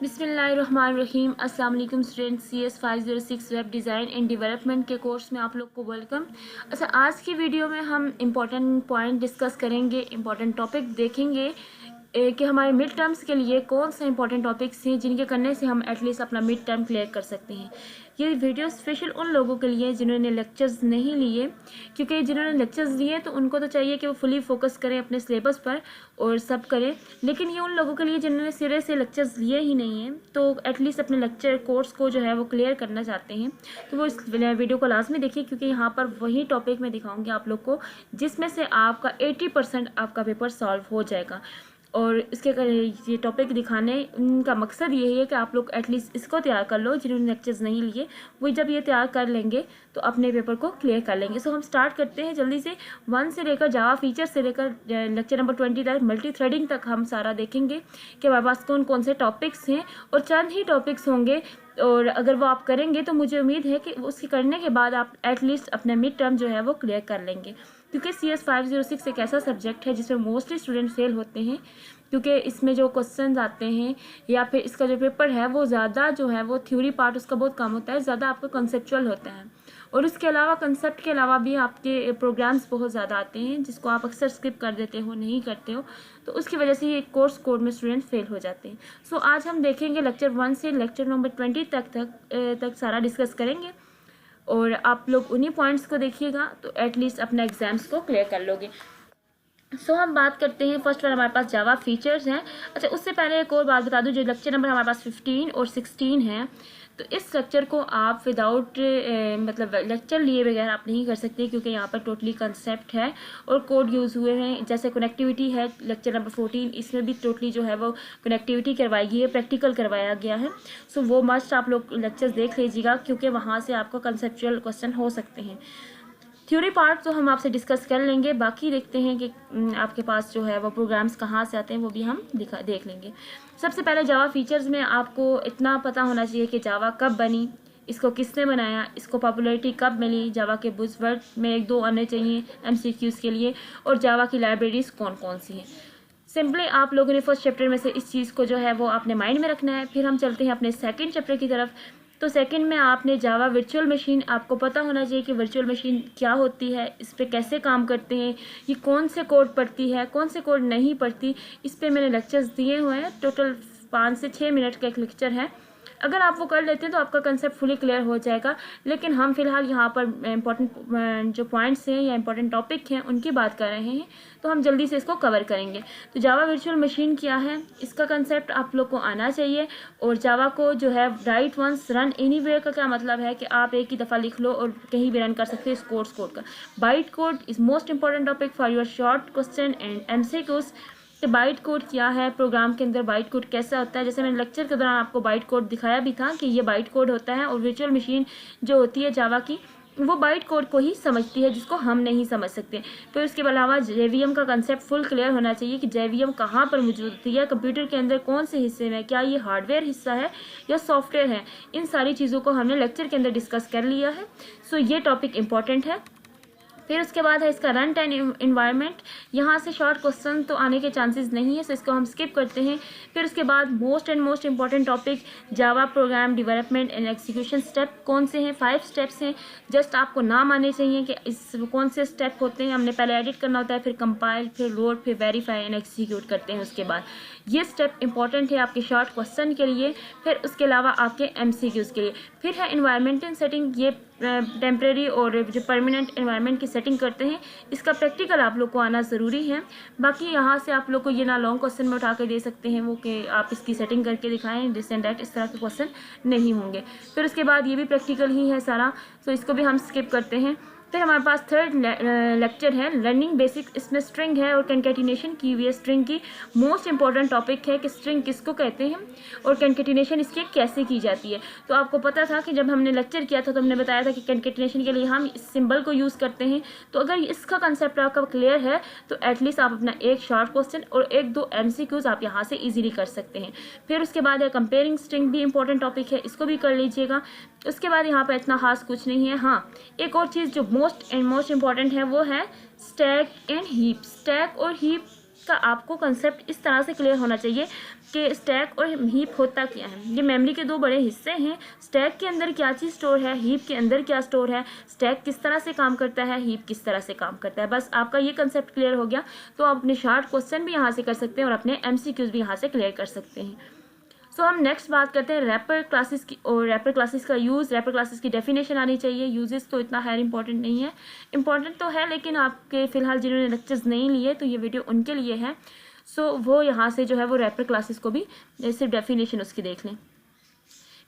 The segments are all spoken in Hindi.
बिस्मिल्लाहिर्रहमानिर्रहीम। अस्सलाम वालेकुम students. CS 506 web design and development के कोर्स में आप लोग को वेलकम। अच्छा, आज की वीडियो में हम इम्पॉर्टेंट पॉइंट डिस्कस करेंगे, इम्पॉर्टेंट टॉपिक देखेंगे कि हमारे मिड टर्म्स के लिए कौन से इंपॉर्टेंट टॉपिक्स हैं जिनके करने से हम एटलीस्ट अपना मिड टर्म क्लियर कर सकते हैं। ये वीडियो स्पेशल उन लोगों के लिए जिन्होंने लेक्चर्स नहीं लिए, क्योंकि जिन्होंने लेक्चर्स लिए तो उनको तो चाहिए कि वो फुली फोकस करें अपने सिलेबस पर और सब करें, लेकिन ये उन लोगों के लिए जिन्होंने सिरे से लेक्चर्स लिए ही नहीं हैं तो एटलीस्ट अपने लेक्चर कोर्स को जो है वो क्लियर करना चाहते हैं, तो वो इस वीडियो को लाजमी देखिए, क्योंकि यहाँ पर वही टॉपिक मैं दिखाऊंगी आप लोग को जिसमें से आपका 80% आपका पेपर सॉल्व हो जाएगा। और इसके ये टॉपिक दिखाने का मकसद यही है कि आप लोग एटलीस्ट इसको तैयार कर लो जिन्होंने लेक्चर्स नहीं लिए, वो जब ये तैयार कर लेंगे तो अपने पेपर को क्लियर कर लेंगे। सो हम स्टार्ट करते हैं जल्दी से। 1 से लेकर जावा फीचर से लेकर लेक्चर नंबर 20 तक, मल्टी थ्रेडिंग तक हम सारा देखेंगे कि हमारे पास कौन कौन से टॉपिक्स हैं, और चंद ही टॉपिक्स होंगे और अगर वो आप करेंगे तो मुझे उम्मीद है कि उसके करने के बाद आप एटलीस्ट अपने मिड टर्म जो है वो क्लियर कर लेंगे, क्योंकि CS 506 एक ऐसा सब्जेक्ट है जिसमें मोस्टली स्टूडेंट फेल होते हैं, क्योंकि इसमें जो क्वेश्चंस आते हैं या फिर इसका जो पेपर है वो ज़्यादा जो है वो थ्योरी पार्ट उसका बहुत कम होता है, ज़्यादा आपका कंसेप्चुअल होता है। और उसके अलावा कंसेप्ट के अलावा भी आपके प्रोग्राम्स बहुत ज़्यादा आते हैं जिसको आप अक्सर स्किप कर देते हो, नहीं करते हो, तो उसकी वजह से ये कोर्स कोड में स्टूडेंट फेल हो जाते हैं। सो आज हम देखेंगे लेक्चर 1 से लेक्चर नंबर 20 तक सारा डिस्कस करेंगे, और आप लोग उन्हीं पॉइंट्स को देखिएगा तो एटलीस्ट अपने एग्जाम्स को क्लियर कर लोगे। सो हम बात करते हैं, फर्स्ट बार हमारे पास जावा फीचर्स हैं। अच्छा, उससे पहले एक और बात बता दूं, जो लेक्चर नंबर हमारे पास 15 और 16 है, तो इस लेक्चर को आप विदाउट मतलब लेक्चर लिए बगैर आप नहीं कर सकते, क्योंकि यहाँ पर टोटली कंसेप्ट है और कोड यूज़ हुए हैं। जैसे कनेक्टिविटी है लेक्चर नंबर 14, इसमें भी टोटली जो है वो कनेक्टिविटी करवाई गई है, प्रैक्टिकल करवाया गया है। सो वो मस्ट आप लोग लेक्चर्स देख लीजिएगा, क्योंकि वहाँ से आपको कंसेप्चुअल क्वेश्चन हो सकते हैं। थ्योरी पार्ट तो हम आपसे डिस्कस कर लेंगे, बाकी देखते हैं कि आपके पास जो है वो प्रोग्राम्स कहाँ से आते हैं, वो भी हम देख लेंगे। सबसे पहले जावा फीचर्स में आपको इतना पता होना चाहिए कि जावा कब बनी, इसको किसने बनाया, इसको पॉपुलैरिटी कब मिली, जावा के बुज़वर्ड में 1-2 आने चाहिए MCQs के लिए, और जावा की लाइब्रेरीज कौन कौन सी हैं। सिंपली आप लोगों ने फर्स्ट चैप्टर में से इस चीज़ को जो है वो आपने माइंड में रखना है। फिर हम चलते हैं अपने सेकंड चैप्टर की तरफ। तो सेकंड में आपने जावा वर्चुअल मशीन, आपको पता होना चाहिए कि वर्चुअल मशीन क्या होती है, इस पर कैसे काम करते हैं, ये कौन से कोड पढ़ती है, कौन से कोड नहीं पढ़ती, इस पर मैंने लेक्चर्स दिए हुए हैं। टोटल 5 से 6 मिनट का एक लेक्चर है। अगर आप वो कर लेते हैं तो आपका कंसेप्ट फुली क्लियर हो जाएगा, लेकिन हम फिलहाल यहाँ पर इम्पोर्टेंट जो पॉइंट्स हैं या इम्पोर्टेंट टॉपिक हैं उनकी बात कर रहे हैं, तो हम जल्दी से इसको कवर करेंगे। तो जावा वर्चुअल मशीन क्या है, इसका कंसेप्ट आप लोग को आना चाहिए। और जावा को जो है राइट वंस रन एनीवेयर का क्या मतलब है कि आप एक ही दफ़ा लिख लो और कहीं भी रन कर सकते हो इस कोर्स कोड का। Byte code is most important topic for your short question and MCQs। कि बाइट कोड क्या है, प्रोग्राम के अंदर बाइट कोड कैसा होता है, जैसे मैंने लेक्चर के दौरान आपको बाइट कोड दिखाया भी था कि ये बाइट कोड होता है, और वर्चुअल मशीन जो होती है जावा की वो बाइट कोड को ही समझती है जिसको हम नहीं समझ सकते। फिर उसके अलावा JVM का कंसेप्ट फुल क्लियर होना चाहिए कि JVM कहाँ पर मौजूद होती है, कंप्यूटर के अंदर कौन से हिस्से में, क्या ये हार्डवेयर हिस्सा है या सॉफ्टवेयर है, इन सारी चीज़ों को हमने लेक्चर के अंदर डिस्कस कर लिया है। सो ये टॉपिक इंपॉर्टेंट है। फिर उसके बाद है इसका रन टाइम इन्वायरमेंट। यहाँ से शॉर्ट क्वेश्चन तो आने के चांसेस नहीं है, सो इसको हम स्किप करते हैं। फिर उसके बाद most important topic Java program development and execution step कौन से हैं, 5 स्टेप्स हैं। जस्ट आपको नाम आने चाहिए कि इस कौन से स्टेप होते हैं। हमने पहले एडिट करना होता है, फिर कंपाइल, फिर लोड, फिर वेरीफाई एंड एग्जीक्यूट करते हैं। उसके बाद ये स्टेप इंपॉर्टेंट है आपके शॉर्ट क्वेश्चन के लिए, फिर उसके अलावा आपके MCQs के लिए। फिर है इन्वायरमेंटल सेटिंग, ये टेम्प्रेरी और जो परमानेंट एनवायरनमेंट की सेटिंग करते हैं, इसका प्रैक्टिकल आप लोग को आना ज़रूरी है। बाकी यहाँ से आप लोग को ये ना लॉन्ग क्वेश्चन में उठा के दे सकते हैं वो कि आप इसकी सेटिंग करके दिखाएं दिस एंड दैट, इस तरह के क्वेश्चन नहीं होंगे। फिर उसके बाद ये भी प्रैक्टिकल ही है सारा, तो इसको भी हम स्किप करते हैं। फिर हमारे पास थर्ड लेक्चर है लर्निंग बेसिक, इसमें स्ट्रिंग है और कंकैटिनेशन की हुई है। स्ट्रिंग की मोस्ट इंपॉर्टेंट टॉपिक है कि स्ट्रिंग किसको कहते हैं और कंकैटिनेशन इसकी कैसे की जाती है। तो आपको पता था कि जब हमने लेक्चर किया था तो हमने बताया था कि कंकैटिनेशन के लिए हम इस सिंबल को यूज़ करते हैं। तो अगर इसका कंसेप्ट आपका क्लियर है तो एटलीस्ट आप अपना एक शॉर्ट क्वेश्चन और 1-2 MCQs आप यहाँ से ईजिली कर सकते हैं। फिर उसके बाद है कंपेयरिंग स्ट्रिंग, भी इंपॉर्टेंट टॉपिक है, इसको भी कर लीजिएगा। उसके बाद यहाँ पर इतना खास कुछ नहीं है। हाँ, एक और चीज़ जो मोस्ट इंपॉर्टेंट है वो है स्टैक एंड हीप। स्टैक और हीप का आपको कंसेप्ट इस तरह से क्लियर होना चाहिए कि स्टैक और हीप होता क्या है। ये मेमोरी के दो बड़े हिस्से हैं। स्टैक के अंदर क्या चीज़ स्टोर है, हीप के अंदर क्या स्टोर है, स्टैक किस तरह से काम करता है, हीप किस तरह से काम करता है। बस आपका ये कंसेप्ट क्लियर हो गया तो आप अपने शॉर्ट क्वेश्चन भी यहाँ से कर सकते हैं और अपने MCQs भी यहाँ से क्लियर कर सकते हैं। सो हम नेक्स्ट बात करते हैं रैपर क्लासेस की। और रैपर क्लासेस का यूज़, रैपर क्लासेस की डेफिनेशन आनी चाहिए। यूजेस तो इतना है इंपॉर्टेंट नहीं है, इंपॉर्टेंट तो है लेकिन आपके फिलहाल जिन्होंने लेक्चर्स नहीं लिए तो ये वीडियो उनके लिए है। सो वो यहाँ से जो है वो रैपर क्लासेस को भी सिर्फ डेफिनेशन उसकी देख लें।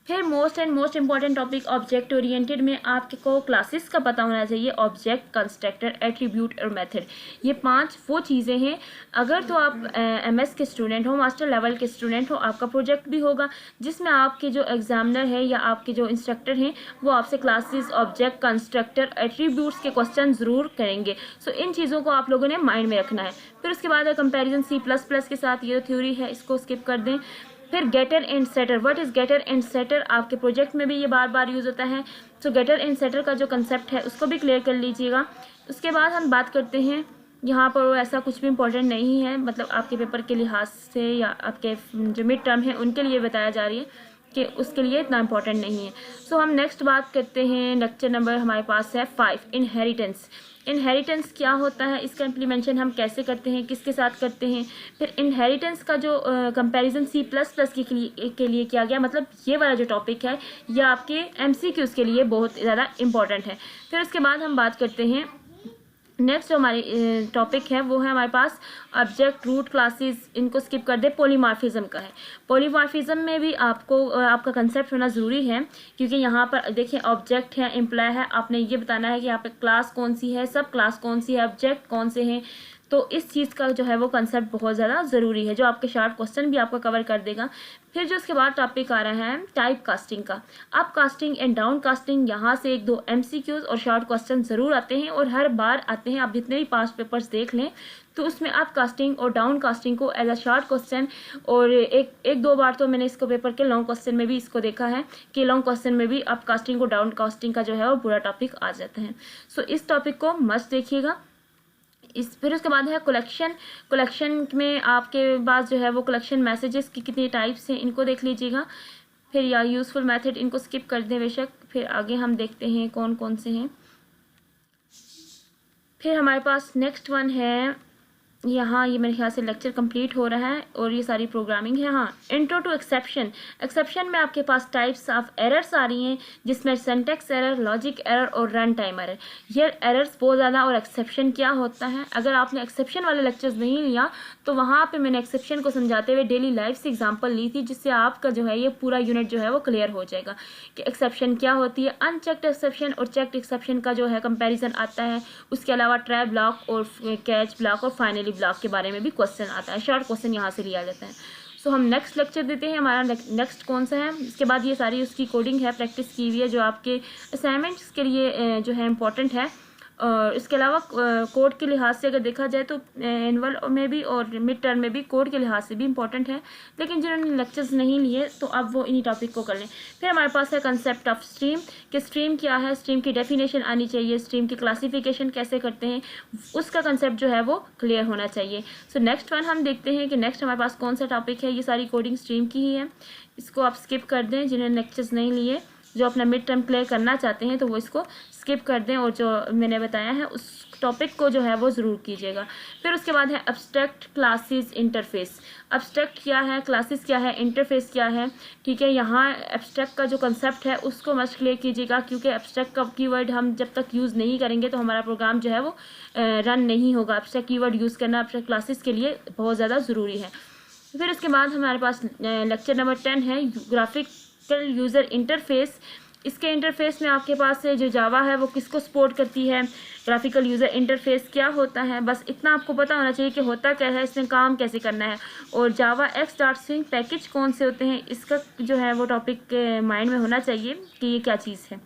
फिर most important topic object oriented में आपको क्लासेस का पता होना चाहिए। ऑब्जेक्ट, कंस्ट्रक्टर, एट्रीब्यूट और मेथड, ये 5 वो चीज़ें हैं। अगर तो आप MS के स्टूडेंट हो, मास्टर लेवल के स्टूडेंट हो, आपका प्रोजेक्ट भी होगा जिसमें आपके जो एग्जामिनर है या आपके जो इंस्ट्रक्टर हैं वो आपसे क्लासेस, ऑब्जेक्ट, कंस्ट्रक्टर, एट्रीब्यूट्स के क्वेश्चन ज़रूर करेंगे। सो इन चीज़ों को आप लोगों ने माइंड में रखना है। फिर उसके बाद है कंपेरिजन C++ के साथ, ये थ्योरी है, इसको स्किप कर दें। फिर getter and setter, what is getter and setter, आपके प्रोजेक्ट में भी ये बार बार यूज़ होता है। सो गेटर एंड सेटर का जो कंसेप्ट है उसको भी क्लियर कर लीजिएगा। उसके बाद हम बात करते हैं, यहाँ पर ऐसा कुछ भी इंपॉर्टेंट नहीं है, मतलब आपके पेपर के लिहाज से या आपके जो मिड टर्म है उनके लिए बताया जा रही है कि उसके लिए इतना इंपॉर्टेंट नहीं है। सो हम नेक्स्ट बात करते हैं, लेक्चर नंबर हमारे पास है 5, इनहेरिटेंस। इनहेरिटेंस क्या होता है, इसका इम्प्लीमेंशन हम कैसे करते हैं, किसके साथ करते हैं। फिर इनहेरिटेंस का जो कंपैरिजन C++ के लिए किया गया, मतलब ये वाला जो टॉपिक है ये आपके MCQs के लिए बहुत ज़्यादा इम्पॉर्टेंट है। फिर उसके बाद हम बात करते हैं, नेक्स्ट जो हमारी टॉपिक है वो है हमारे पास ऑब्जेक्ट, रूट, क्लासेस, इनको स्किप कर दे। पॉलीमॉर्फिज्म का है। पॉलीमॉर्फिज्म में भी आपको आपका कंसेप्ट होना ज़रूरी है क्योंकि यहाँ पर देखिए ऑब्जेक्ट है, एम्प्लॉय है, आपने ये बताना है कि यहाँ पे क्लास कौन सी है, सब क्लास कौन सी है, ऑब्जेक्ट कौन से हैं। तो इस चीज़ का जो है वो कंसेप्ट बहुत ज़्यादा ज़रूरी है जो आपके शॉर्ट क्वेश्चन भी आपको कवर कर देगा। फिर जो उसके बाद टॉपिक आ रहा है टाइप कास्टिंग का। Up casting and down casting, यहाँ से 1-2 MCQs और शॉर्ट क्वेश्चन ज़रूर आते हैं और हर बार आते हैं। आप जितने भी पास्ट पेपर्स देख लें तो उसमें अप कास्टिंग और डाउन कास्टिंग को एज अ शॉर्ट क्वेश्चन, और एक दो बार तो मैंने इसको पेपर के लॉन्ग क्वेश्चन में भी इसको देखा है कि लॉन्ग क्वेश्चन में भी अप कास्टिंग और डाउन कास्टिंग का जो है वो पूरा टॉपिक आ जाता है। सो इस टॉपिक को मस्ट देखिएगा। फिर उसके बाद है कलेक्शन में आपके पास जो है वो कलेक्शन मैसेजेस की कितनी टाइप्स हैं इनको देख लीजिएगा। फिर या यूज़फुल मेथड, इनको स्किप कर दें बेशक। फिर आगे हम देखते हैं कौन कौन से हैं। फिर हमारे पास नेक्स्ट वन है, यहाँ ये मेरे ख्याल से लेक्चर कंप्लीट हो रहा है और ये सारी प्रोग्रामिंग है। हाँ, इंट्रो टू एक्सेप्शन। एक्सेप्शन में आपके पास टाइप्स ऑफ एरर्स आ रही हैं जिसमें सिंटैक्स एरर, लॉजिक एरर और रन टाइम एरर, ये एरर्स बहुत ज़्यादा। और एक्सेप्शन क्या होता है, अगर आपने एक्सेप्शन वाले लेक्चर्स नहीं लिया तो वहाँ पे मैंने एक्सेप्शन को समझाते हुए डेली लाइफ से एग्जांपल ली थी जिससे आपका जो है ये पूरा यूनिट जो है वो क्लियर हो जाएगा कि एक्सेप्शन क्या होती है। अनचेक्ड एक्सेप्शन और चेक्ड एक्सेप्शन का जो है कंपैरिजन आता है। उसके अलावा ट्राई ब्लॉक और कैच ब्लॉक और फाइनली ब्लॉक के बारे में भी क्वेश्चन आता है, शॉर्ट क्वेश्चन यहाँ से लिया जाता है। सो हम नेक्स्ट लेक्चर देते हैं, हमारा नेक्स्ट कौन सा है। इसके बाद ये सारी उसकी कोडिंग है, प्रैक्टिस की हुई है जो आपके असाइनमेंट्स के लिए जो है इम्पोर्टेंट है। और इसके अलावा कोड के लिहाज से अगर देखा जाए तो एनुअल में भी और मिड टर्म में भी कोड के लिहाज से भी इम्पोर्टेंट है, लेकिन जिन्होंने लेक्चर्स नहीं लिए तो अब वो इन्हीं टॉपिक को कर लें। फिर हमारे पास है कंसेप्ट ऑफ स्ट्रीम, कि स्ट्रीम क्या है, स्ट्रीम की डेफिनेशन आनी चाहिए, स्ट्रीम की क्लासिफिकेशन कैसे करते हैं उसका कंसेप्ट जो है वो क्लियर होना चाहिए। सो नेक्स्ट वन हम देखते हैं कि नेक्स्ट हमारे पास कौन सा टॉपिक है। ये सारी कोडिंग स्ट्रीम की ही है, इसको आप स्किप कर दें जिन्होंने लेक्चर्स नहीं लिए। जो अपना मिड टर्म क्लियर करना चाहते हैं तो वो इसको स्किप कर दें और जो मैंने बताया है उस टॉपिक को जो है वो ज़रूर कीजिएगा। फिर उसके बाद है एब्स्ट्रैक्ट, क्लासेस, इंटरफेस। एब्स्ट्रैक्ट क्या है, क्लासेस क्या है, इंटरफेस क्या है, ठीक है। यहाँ एब्स्ट्रैक्ट का जो कंसेप्ट है उसको मस्ट क्लियर कीजिएगा क्योंकि एब्स्ट्रैक्ट का कीवर्ड हम जब तक यूज़ नहीं करेंगे तो हमारा प्रोग्राम जो है वो रन नहीं होगा। एब्स्ट्रैक्ट कीवर्ड यूज़ करना एब्स्ट्रैक्ट क्लासेस के लिए बहुत ज़्यादा ज़रूरी है। फिर उसके बाद हमारे पास लेक्चर नंबर 10 है ग्राफिकल यूज़र इंटरफेस। इसके इंटरफेस में आपके पास जो जावा है वो किसको सपोर्ट करती है, ग्राफिकल यूज़र इंटरफेस क्या होता है, बस इतना आपको पता होना चाहिए कि होता क्या है, इसमें काम कैसे करना है, और जावा x.swing पैकेज कौन से होते हैं इसका जो है वो टॉपिक माइंड में होना चाहिए कि ये क्या चीज़ है।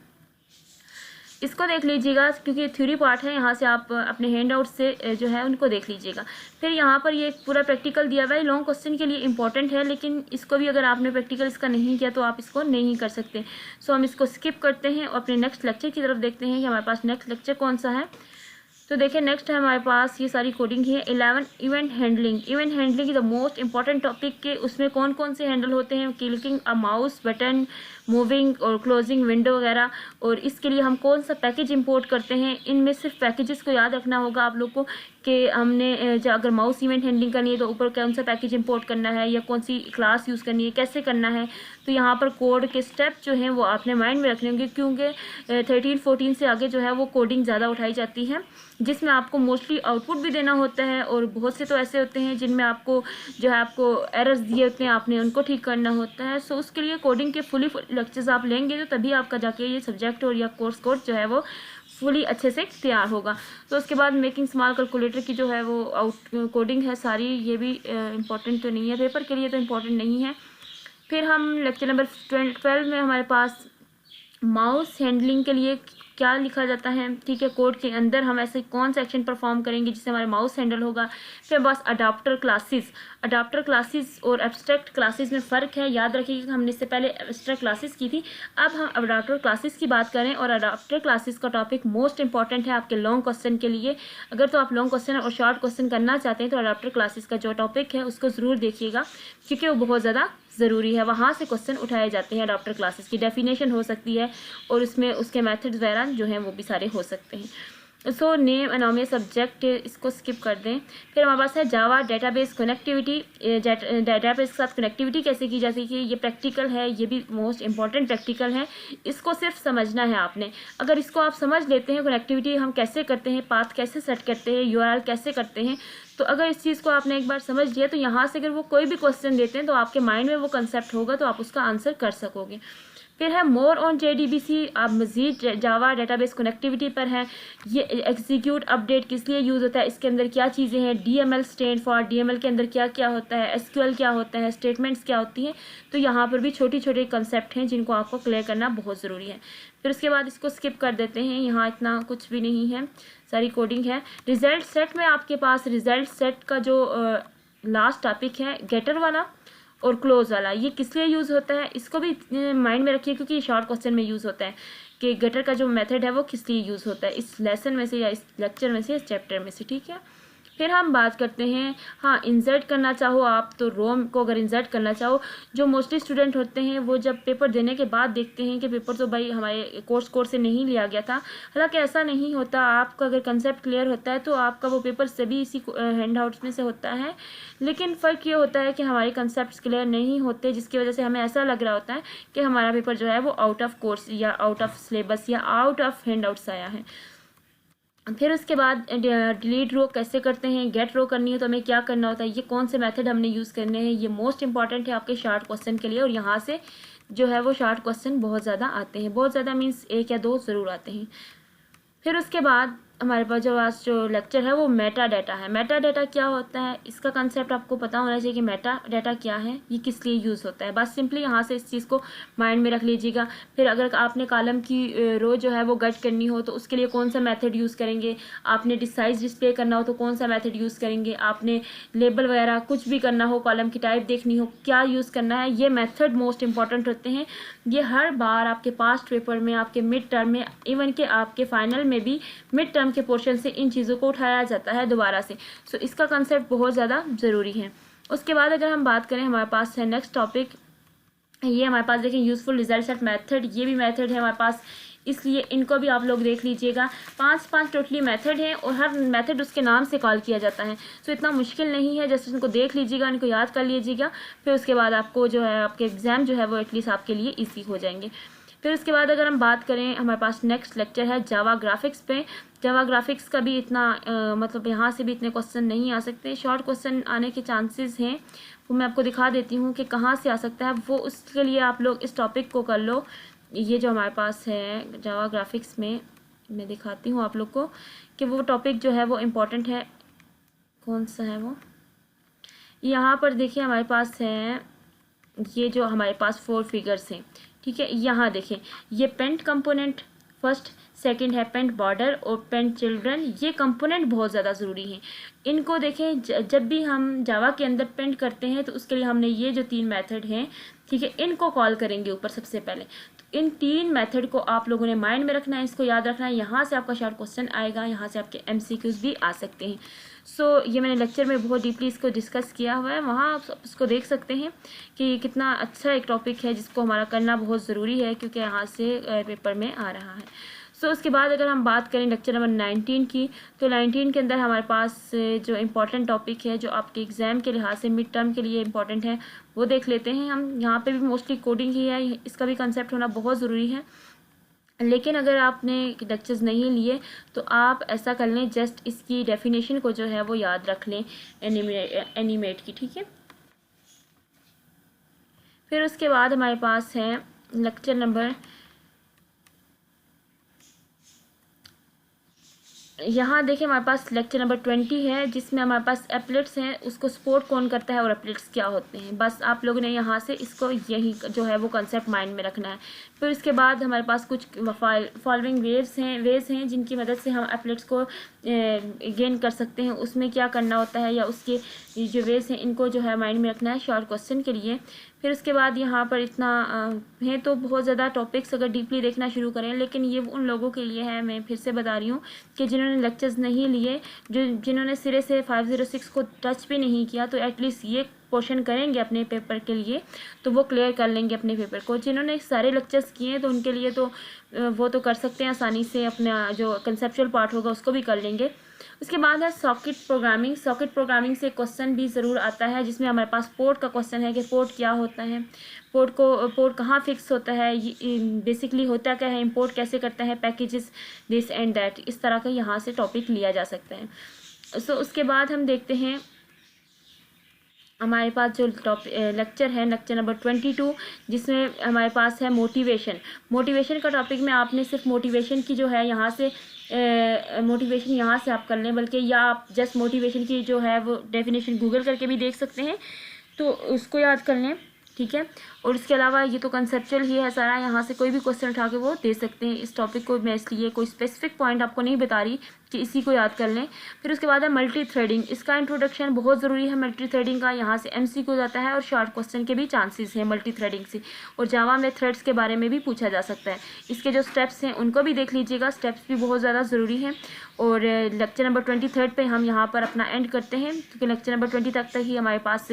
इसको देख लीजिएगा क्योंकि थ्योरी पार्ट है, यहाँ से आप अपने हैंड आउट से जो है उनको देख लीजिएगा। फिर यहाँ पर ये पूरा प्रैक्टिकल दिया हुआ है, लॉन्ग क्वेश्चन के लिए इंपॉर्टेंट है, लेकिन इसको भी अगर आपने प्रैक्टिकल इसका नहीं किया तो आप इसको नहीं कर सकते। सो हम इसको स्किप करते हैं और अपने नेक्स्ट लेक्चर की तरफ देखते हैं कि हमारे पास नेक्स्ट लेक्चर कौन सा है। तो देखिए नेक्स्ट है हमारे पास ये सारी कोडिंग है। 11 event handling. Event handling is the most important topic के उसमें कौन कौन से हैंडल होते हैं, clicking a mouse button, moving और क्लोजिंग विंडो वगैरह। और इसके लिए हम कौन सा पैकेज इंपोर्ट करते हैं, इनमें सिर्फ पैकेजेस को याद रखना होगा आप लोग को कि हमने अगर माउस इवेंट हैंडलिंग करनी है तो ऊपर कौन सा पैकेज इंपोर्ट करना है या कौन सी क्लास यूज़ करनी है, कैसे करना है। तो यहाँ पर कोड के स्टेप जो हैं वो आपने माइंड में रखने होंगे, क्योंकि 13-14 से आगे जो है वो कोडिंग ज़्यादा उठाई जाती है, जिसमें आपको मोस्टली आउटपुट भी देना होता है। और बहुत से तो ऐसे होते हैं जिनमें आपको जो है आपको एरर्स दिए होते हैं, आपने उनको ठीक करना होता है। सो उसके लिए कोडिंग के फुली लेक्चर्स आप लेंगे तो तभी आपका जाके ये सब्जेक्ट और या कोर्स कोड जो है वो फुली अच्छे से तैयार होगा। तो उसके बाद मेकिंग स्मॉल कैलकुलेटर की जो है वो आउट कोडिंग है सारी, ये भी इम्पॉर्टेंट तो नहीं है, पेपर के लिए तो इम्पॉर्टेंट नहीं है। फिर हम लेक्चर नंबर 12 में हमारे पास माउस हैंडलिंग के लिए क्या लिखा जाता है, ठीक है, कोड के अंदर हम ऐसे कौन सा एक्शन परफॉर्म करेंगे जिससे हमारा माउस हैंडल होगा। फिर बस अडाप्टर क्लासेस। अडाप्टर क्लासेस और एब्स्ट्रैक्ट क्लासेस में फ़र्क है, याद रखिएगा हमने इससे पहले एब्स्ट्रैक्ट क्लासेस की थी, अब हम अडाप्टर क्लासेस की बात करें। और अडाप्टर क्लासेस का टॉपिक मोस्ट इंपॉर्टेंट है आपके लॉन्ग क्वेश्चन के लिए। अगर तो आप लॉन्ग क्वेश्चन और शॉर्ट क्वेश्चन करना चाहते हैं तो अडाप्टर क्लासेस का जो टॉपिक है उसको ज़रूर देखिएगा, क्योंकि वो बहुत ज़्यादा ज़रूरी है। वहाँ से क्वेश्चन उठाए जाते हैं, अडाप्टर क्लासेस की डेफिनेशन हो सकती है और उसमें उसके मेथड्स वगैरह जो हैं वो भी सारे हो सकते हैं। सो नेम एनोमियस सब्जेक्ट इसको स्किप कर दें। फिर हमारे पास है जावा डेटाबेस कनेक्टिविटी। डेटाबेस के साथ कनेक्टिविटी कैसे की जाती है, ये प्रैक्टिकल है, ये भी मोस्ट इंपॉर्टेंट प्रैक्टिकल है। इसको सिर्फ समझना है आपने। अगर इसको आप समझ लेते हैं कनेक्टिविटी हम कैसे करते हैं, पाथ कैसे सेट करते हैं, यूआरएल कैसे करते हैं, तो अगर इस चीज़ को आपने एक बार समझ लिया तो यहाँ से अगर वो कोई भी क्वेश्चन देते हैं तो आपके माइंड में वो कंसेप्ट होगा, तो आप उसका आंसर कर सकोगे। फिर है मोर ऑन JDBC। आप मज़ीद जावा डेटाबेस कनेक्टिविटी पर हैं। ये एग्जीक्यूट अपडेट किस लिए यूज़ होता है, इसके अंदर क्या चीज़ें हैं, DML स्टैंड फॉर, DML के अंदर क्या क्या होता है, SQL क्या होता है, स्टेटमेंट्स क्या होती हैं। तो यहाँ पर भी छोटी छोटे कंसेप्ट हैं जिनको आपको क्लियर करना बहुत ज़रूरी है। फिर उसके बाद इसको स्किप कर देते हैं, यहाँ इतना कुछ भी नहीं है, सारी कोडिंग है। रिजल्ट सेट में आपके पास रिजल्ट सेट का जो लास्ट टॉपिक है गेटर वाला और क्लोज वाला, ये किस लिए यूज़ होता है इसको भी माइंड में रखिए, क्योंकि शॉर्ट क्वेश्चन में यूज़ होता है कि गेटर का जो मेथड है वो किस लिए यूज़ होता है, इस लेसन में से या इस लेक्चर में से, इस चैप्टर में से, ठीक है। फिर हम बात करते हैं, हाँ, इंसर्ट करना चाहो आप तो रोम को अगर इंसर्ट करना चाहो, जो मोस्टली स्टूडेंट होते हैं वो जब पेपर देने के बाद देखते हैं कि पेपर तो भाई हमारे कोर्स से नहीं लिया गया था। हालांकि ऐसा नहीं होता, आपका अगर कंसेप्ट क्लियर होता है तो आपका वो पेपर सभी इसी हैंड आउट्स में से होता है। लेकिन फ़र्क ये होता है कि हमारे कंसेप्ट क्लियर नहीं होते, जिसकी वजह से हमें ऐसा लग रहा होता है कि हमारा पेपर जो है वो आउट ऑफ कोर्स या आउट ऑफ सिलेबस या आउट ऑफ हैंड आउट्स आया है। फिर उसके बाद डिलीट रो कैसे करते हैं, गेट रो करनी है तो हमें क्या करना होता है, ये कौन से मेथड हमने यूज़ करने हैं, ये मोस्ट इंपॉर्टेंट है आपके शॉर्ट क्वेश्चन के लिए। और यहाँ से जो है वो शॉर्ट क्वेश्चन बहुत ज़्यादा आते हैं, बहुत ज़्यादा मीन्स 1 या 2 ज़रूर आते हैं। फिर उसके बाद हमारे पास जो लेक्चर है वो मेटा डाटा है। मेटा डाटा क्या होता है, इसका कंसेप्ट आपको पता होना चाहिए कि मेटा डाटा क्या है, ये किस लिए यूज़ होता है। बस सिंपली यहाँ से इस चीज़ को माइंड में रख लीजिएगा। फिर अगर आपने कॉलम की रो जो है वो गट करनी हो तो उसके लिए कौन सा मेथड यूज़ करेंगे, आपने डिसाइज डिस्प्ले करना हो तो कौन सा मेथड यूज़ करेंगे, आपने लेबल वगैरह कुछ भी करना हो, कॉलम की टाइप देखनी हो, क्या यूज़ करना है, ये मेथड मोस्ट इंपॉर्टेंट होते हैं। ये हर बार आपके पास्ट पेपर में, आपके मिड टर्म में, इवन के आपके फाइनल में भी मिड टर्म के पोर्शन से इन चीज़ों को उठाया जाता है दोबारा से। सो इसका कंसेप्ट बहुत ज़्यादा ज़रूरी है। उसके बाद अगर हम बात करें, हमारे पास है नेक्स्ट टॉपिक, ये हमारे पास देखें यूज़फुल रिजल्ट सेट मेथड। ये भी मेथड है हमारे पास, इसलिए इनको भी आप लोग देख लीजिएगा। 5 टोटली मेथड हैं और हर मेथड उसके नाम से कॉल किया जाता है। सो इतना मुश्किल नहीं है, जस्ट इनको देख लीजिएगा, इनको याद कर लीजिएगा। फिर उसके बाद आपको जो है आपके एग्ज़ाम जो है वो एटलीस्ट आपके लिए ईजी हो जाएंगे। फिर उसके बाद अगर हम बात करें, हमारे पास नेक्स्ट लेक्चर है जावा ग्राफिक्स पे। जावा ग्राफिक्स का भी इतना मतलब यहाँ से भी इतने क्वेश्चन नहीं आ सकते, शॉर्ट क्वेश्चन आने के चांसेस हैं। वो मैं आपको दिखा देती हूँ कि कहाँ से आ सकता है, वो उसके लिए आप लोग इस टॉपिक को कर लो। ये जो हमारे पास है जावा ग्राफिक्स में, मैं दिखाती हूँ आप लोग को कि वो टॉपिक जो है वो इम्पोर्टेंट है। कौन सा है वो, यहाँ पर देखिए हमारे पास है ये जो हमारे पास 4 फिगर्स हैं, ठीक है। यहाँ देखें, ये पेंट कंपोनेंट फर्स्ट, सेकंड है पेंट बॉर्डर और पेंट चिल्ड्रन। ये कंपोनेंट बहुत ज़्यादा ज़रूरी हैं, इनको देखें। जब भी हम जावा के अंदर पेंट करते हैं तो उसके लिए हमने ये जो 3 मेथड हैं ठीक है, इनको कॉल करेंगे ऊपर सबसे पहले। तो इन 3 मेथड को आप लोगों ने माइंड में रखना है, इसको याद रखना है। यहाँ से आपका शॉर्ट क्वेश्चन आएगा, यहाँ से आपके MCQs भी आ सकते हैं। सो ये मैंने लेक्चर में बहुत डीपली इसको डिस्कस किया हुआ है, वहाँ आप इसको देख सकते हैं कि कितना अच्छा एक टॉपिक है जिसको हमारा करना बहुत ज़रूरी है, क्योंकि यहाँ से पेपर में आ रहा है। सो उसके बाद अगर हम बात करें लेक्चर नंबर 19 की, तो 19 के अंदर हमारे पास जो इम्पोर्टेंट टॉपिक है, जो आपके एग्ज़ाम के लिहाज से मिड टर्म के लिए इम्पोर्टेंट है, वो देख लेते हैं हम। यहाँ पे भी मोस्टली कोडिंग ही है, इसका भी कंसेप्ट होना बहुत ज़रूरी है। लेकिन अगर आपने लेक्चर्स नहीं लिए तो आप ऐसा कर लें, जस्ट इसकी डेफिनेशन को जो है वो याद रख लें एनिमेट की, ठीक है। फिर उसके बाद हमारे पास है लेक्चर नंबर, यहाँ देखिए हमारे पास लेक्चर नंबर 20 है, जिसमें हमारे पास एप्लेट्स हैं, उसको सपोर्ट कौन करता है और एप्लेट्स क्या होते हैं। बस आप लोगों ने यहाँ से इसको यही जो है वो कंसेप्ट माइंड में रखना है। फिर उसके बाद हमारे पास कुछ फॉलोइंग वेज हैं जिनकी मदद से हम एप्लेट्स को गेन कर सकते हैं, उसमें क्या करना होता है, या उसके जो वेज हैं इनको जो है माइंड में रखना है शॉर्ट क्वेश्चन के लिए। फिर उसके बाद यहाँ पर इतना है, तो बहुत ज़्यादा टॉपिक्स अगर डीपली देखना शुरू करें, लेकिन ये उन लोगों के लिए है, मैं फिर से बता रही हूँ कि जिन्होंने लेक्चर्स नहीं लिए, जिन्होंने सिरे से 506 को टच भी नहीं किया, तो एटलीस्ट ये पोर्शन करेंगे अपने पेपर के लिए, तो वो क्लियर कर लेंगे अपने पेपर को। जिन्होंने सारे लेक्चर्स किए हैं तो उनके लिए तो वो तो कर सकते हैं आसानी से, अपना जो कंसेप्चुअल पार्ट होगा उसको भी कर लेंगे। उसके बाद है सॉकेट प्रोग्रामिंग। सॉकेट प्रोग्रामिंग से क्वेश्चन भी ज़रूर आता है, जिसमें हमारे पास पोर्ट का क्वेश्चन है कि पोर्ट क्या होता है, पोर्ट कहाँ फिक्स होता है, बेसिकली होता क्या है, इंपोर्ट कैसे करता है, पैकेजेस, दिस एंड दैट, इस तरह का यहाँ से टॉपिक लिया जा सकता है। सो उसके बाद हम देखते हैं हमारे पास जो लेक्चर है, लेक्चर नंबर 22, जिसमें हमारे पास है मोटिवेशन का टॉपिक में आपने सिर्फ मोटिवेशन की जो है यहाँ से मोटिवेशन यहाँ से आप कर लें, बल्कि या आप जस्ट मोटिवेशन की जो है वो डेफिनेशन गूगल करके भी देख सकते हैं, तो उसको याद कर लें, ठीक है। और इसके अलावा ये तो कंसेप्चुअल ही है सारा, यहाँ से कोई भी क्वेश्चन उठा के वो दे सकते हैं। इस टॉपिक को मैं इसलिए कोई स्पेसिफिक पॉइंट आपको नहीं बता रही कि इसी को याद कर लें। फिर उसके बाद है मल्टी थ्रेडिंग, इसका इंट्रोडक्शन बहुत ज़रूरी है मल्टी थ्रेडिंग का, यहाँ से MCQ जाता है और शॉर्ट क्वेश्चन के भी चांसेस हैं मल्टी थ्रेडिंग से। और जावा में थ्रेड्स के बारे में भी पूछा जा सकता है, इसके जो स्टेप्स हैं उनको भी देख लीजिएगा, स्टेप्स भी बहुत ज़्यादा ज़रूरी हैं। और लेक्चर नंबर 23 पे हम यहाँ पर अपना एंड करते हैं, क्योंकि लेक्चर नंबर 20 तक ही हमारे पास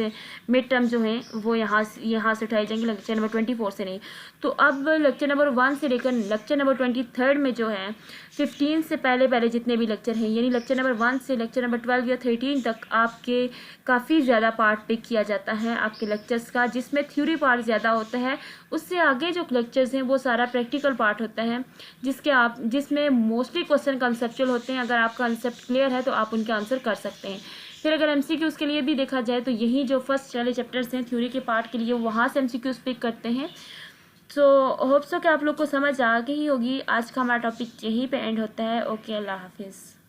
मिड टर्म जो हैं वो यहाँ से उठाए जाएंगे, लेक्चर नंबर 24 से नहीं। तो अब लेक्चर नंबर 1 से लेकर लेक्चर नंबर 23 में जो है 15 से पहले जितने भी लेक्चर हैं, यानी लेक्चर नंबर 1 से लेक्चर नंबर 12 या 13 तक आपके काफ़ी ज़्यादा पार्ट पिक किया जाता है आपके लेक्चर्स का, जिसमें थ्योरी पार्ट ज़्यादा होता है। उससे आगे जो लेक्चर्स हैं वो सारा प्रैक्टिकल पार्ट होता है, जिसमें मोस्टली क्वेश्चन कंसेप्चुअल होते हैं। अगर आपका कंसेप्ट क्लियर है तो आप उनके आंसर कर सकते हैं। फिर अगर MCQs के लिए भी देखा जाए तो यही जो फर्स्ट वाले चैप्टर्स हैं थ्योरी के पार्ट के लिए, वहाँ से MCQs पिक करते हैं। सो होप सो कि आप लोग को समझ आ गई होगी। आज का हमारा टॉपिक यहीं पे एंड होता है। ओके, अल्लाह हाफिज़।